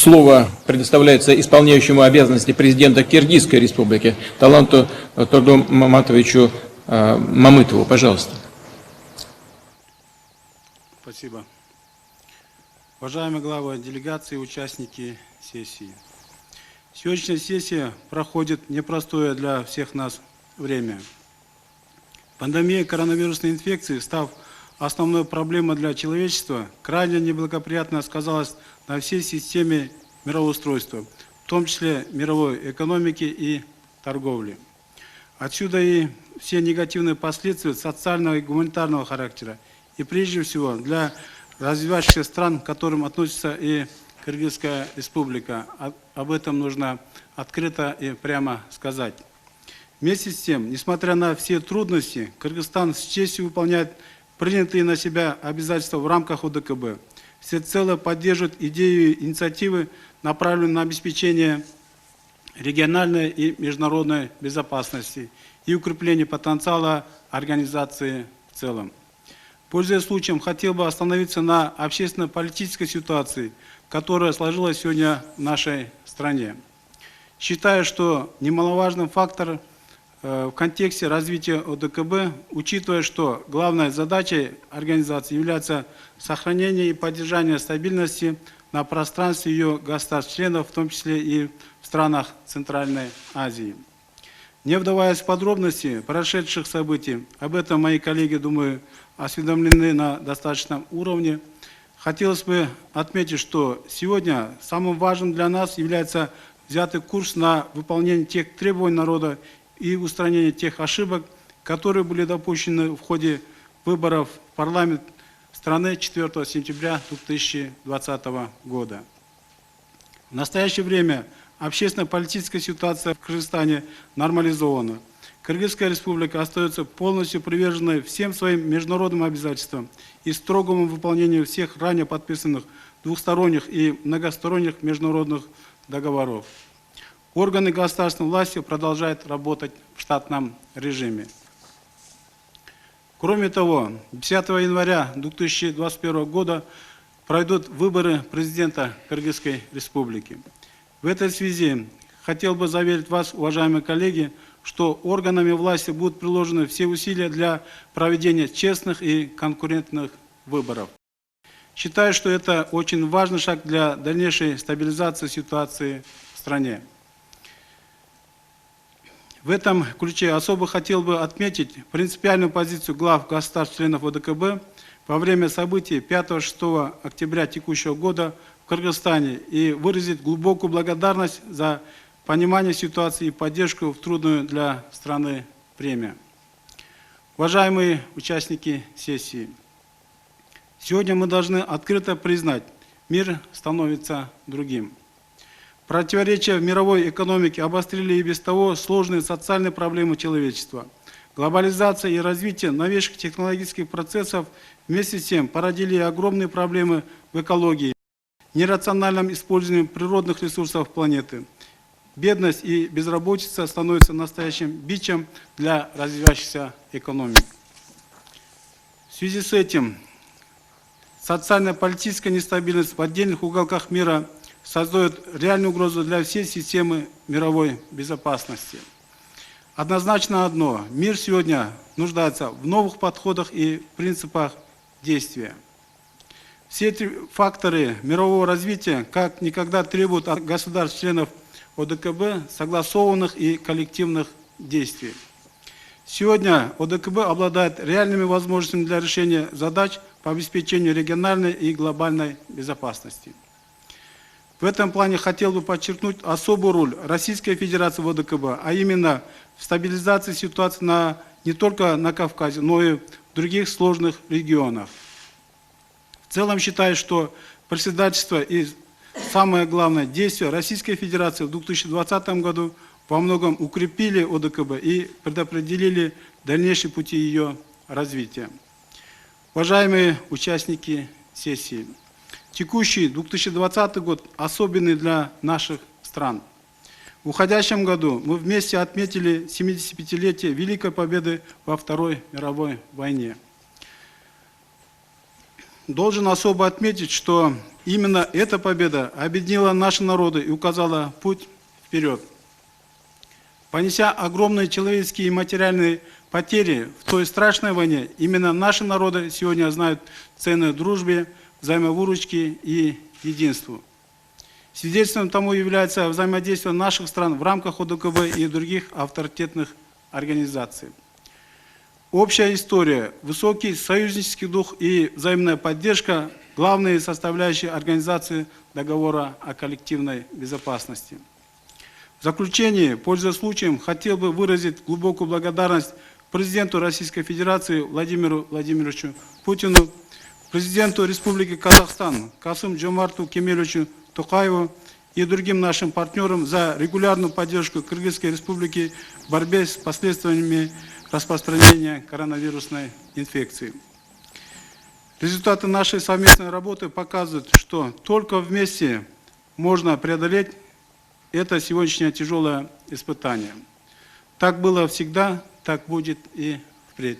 Слово предоставляется исполняющему обязанности президента Киргизской республики Таланту Турду Маматовичу Мамытову. Пожалуйста. Спасибо. Уважаемые главы делегации и участники сессии. Сегодняшняя сессия проходит непростое для всех нас время. Пандемия коронавирусной инфекции, став основной проблемой для человечества, крайне неблагоприятно сказалась на всей системе мироустройства, в том числе мировой экономики и торговли. Отсюда и все негативные последствия социального и гуманитарного характера, и прежде всего для развивающихся стран, к которым относится и Кыргызская республика. Об этом нужно открыто и прямо сказать. Вместе с тем, несмотря на все трудности, Кыргызстан с честью выполняет принятые на себя обязательства в рамках ОДКБ. Всецело поддерживает идею и инициативы, направленные на обеспечение региональной и международной безопасности и укрепление потенциала организации в целом. Пользуясь случаем, хотел бы остановиться на общественно-политической ситуации, которая сложилась сегодня в нашей стране. Считаю, что немаловажным фактором в контексте развития ОДКБ, учитывая, что главной задачей организации является сохранение и поддержание стабильности на пространстве ее государств-членов, в том числе и в странах Центральной Азии. Не вдаваясь в подробности прошедших событий, об этом мои коллеги, думаю, осведомлены на достаточном уровне, хотелось бы отметить, что сегодня самым важным для нас является взятый курс на выполнение тех требований народа и устранение тех ошибок, которые были допущены в ходе выборов в парламент страны 4 сентября 2020 года. В настоящее время общественно-политическая ситуация в Кыргызстане нормализована. Кыргызская республика остается полностью приверженной всем своим международным обязательствам и строгому выполнению всех ранее подписанных двухсторонних и многосторонних международных договоров. Органы государственной власти продолжают работать в штатном режиме. Кроме того, 10 января 2021 года пройдут выборы президента Кыргызской республики. В этой связи хотел бы заверить вас, уважаемые коллеги, что органами власти будут приложены все усилия для проведения честных и конкурентных выборов. Считаю, что это очень важный шаг для дальнейшей стабилизации ситуации в стране. В этом ключе особо хотел бы отметить принципиальную позицию глав государств-членов ОДКБ во время событий 5-6 октября текущего года в Кыргызстане и выразить глубокую благодарность за понимание ситуации и поддержку в трудную для страны время. Уважаемые участники сессии, сегодня мы должны открыто признать, мир становится другим. Противоречия в мировой экономике обострили и без того сложные социальные проблемы человечества. Глобализация и развитие новейших технологических процессов вместе с тем породили огромные проблемы в экологии, нерациональном использовании природных ресурсов планеты. Бедность и безработица становятся настоящим бичем для развивающихся экономик. В связи с этим социально-политическая нестабильность в отдельных уголках мира создает реальную угрозу для всей системы мировой безопасности. Однозначно одно: мир сегодня нуждается в новых подходах и принципах действия. Все эти факторы мирового развития как никогда требуют от государств-членов ОДКБ согласованных и коллективных действий. Сегодня ОДКБ обладает реальными возможностями для решения задач по обеспечению региональной и глобальной безопасности. В этом плане хотел бы подчеркнуть особую роль Российской Федерации в ОДКБ, а именно в стабилизации ситуации не только на Кавказе, но и в других сложных регионах. В целом считаю, что председательство и самое главное действие Российской Федерации в 2020 году во многом укрепили ОДКБ и предопределили дальнейшие пути ее развития. Уважаемые участники сессии, текущий 2020 год особенный для наших стран. В уходящем году мы вместе отметили 75-летие Великой Победы во Второй мировой войне. Должен особо отметить, что Именно эта победа объединила наши народы и указала путь вперед. Понеся огромные человеческие и материальные потери в той страшной войне, именно наши народы сегодня знают цену дружбе, взаимовыручке и единству. Свидетельством тому является взаимодействие наших стран в рамках ОДКБ и других авторитетных организаций. Общая история, высокий союзнический дух и взаимная поддержка – главные составляющие организации договора о коллективной безопасности. В заключение, пользуясь случаем, хотел бы выразить глубокую благодарность президенту Российской Федерации Владимиру Владимировичу Путину, президенту Республики Казахстан Касым-Жомарту Кемелевичу Токаеву и другим нашим партнерам за регулярную поддержку Кыргызской Республики в борьбе с последствиями распространения коронавирусной инфекции. Результаты нашей совместной работы показывают, что только вместе можно преодолеть это сегодняшнее тяжелое испытание. Так было всегда, так будет и впредь.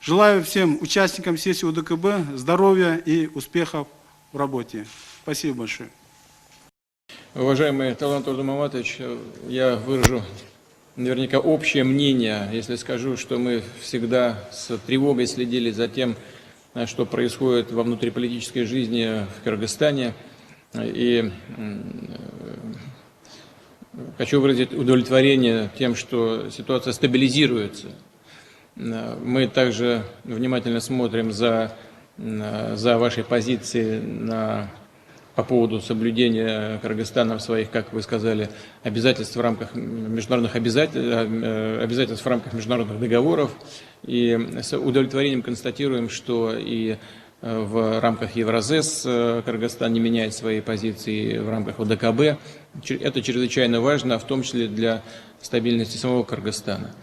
Желаю всем участникам сессии ОДКБ здоровья и успехов в работе. Спасибо большое. Уважаемый Талант Тordum Маматович, я выражу наверняка общее мнение, если скажу, что мы всегда с тревогой следили за тем, что происходит во внутриполитической жизни в Кыргызстане. И хочу выразить удовлетворение тем, что ситуация стабилизируется. Мы также внимательно смотрим за вашей позицией по поводу соблюдения Кыргызстаном своих, как вы сказали, обязательств в рамках международных обязательств в рамках международных договоров. И с удовлетворением констатируем, что и в рамках Евразес Кыргызстан не меняет свои позиции в рамках ОДКБ. Это чрезвычайно важно, в том числе для стабильности самого Кыргызстана.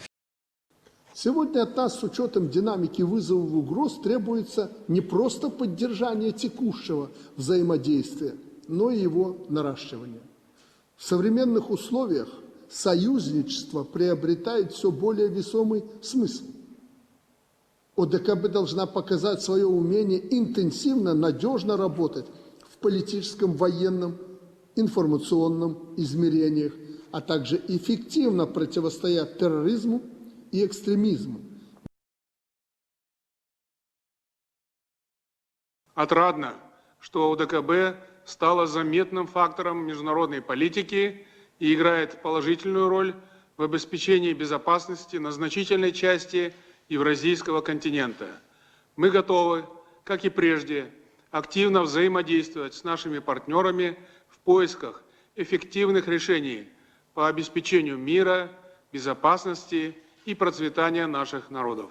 Сегодня от нас с учетом динамики вызовов и угроз требуется не просто поддержание текущего взаимодействия, но и его наращивание. В современных условиях союзничество приобретает все более весомый смысл. ОДКБ должна показать свое умение интенсивно, надежно работать в политическом, военном, информационном измерениях, а также эффективно противостоять терроризму и экстремизму. Отрадно, что ОДКБ стала заметным фактором международной политики и играет положительную роль в обеспечении безопасности на значительной части Евразийского континента. Мы готовы, как и прежде, активно взаимодействовать с нашими партнерами в поисках эффективных решений по обеспечению мира, безопасности и процветания наших народов.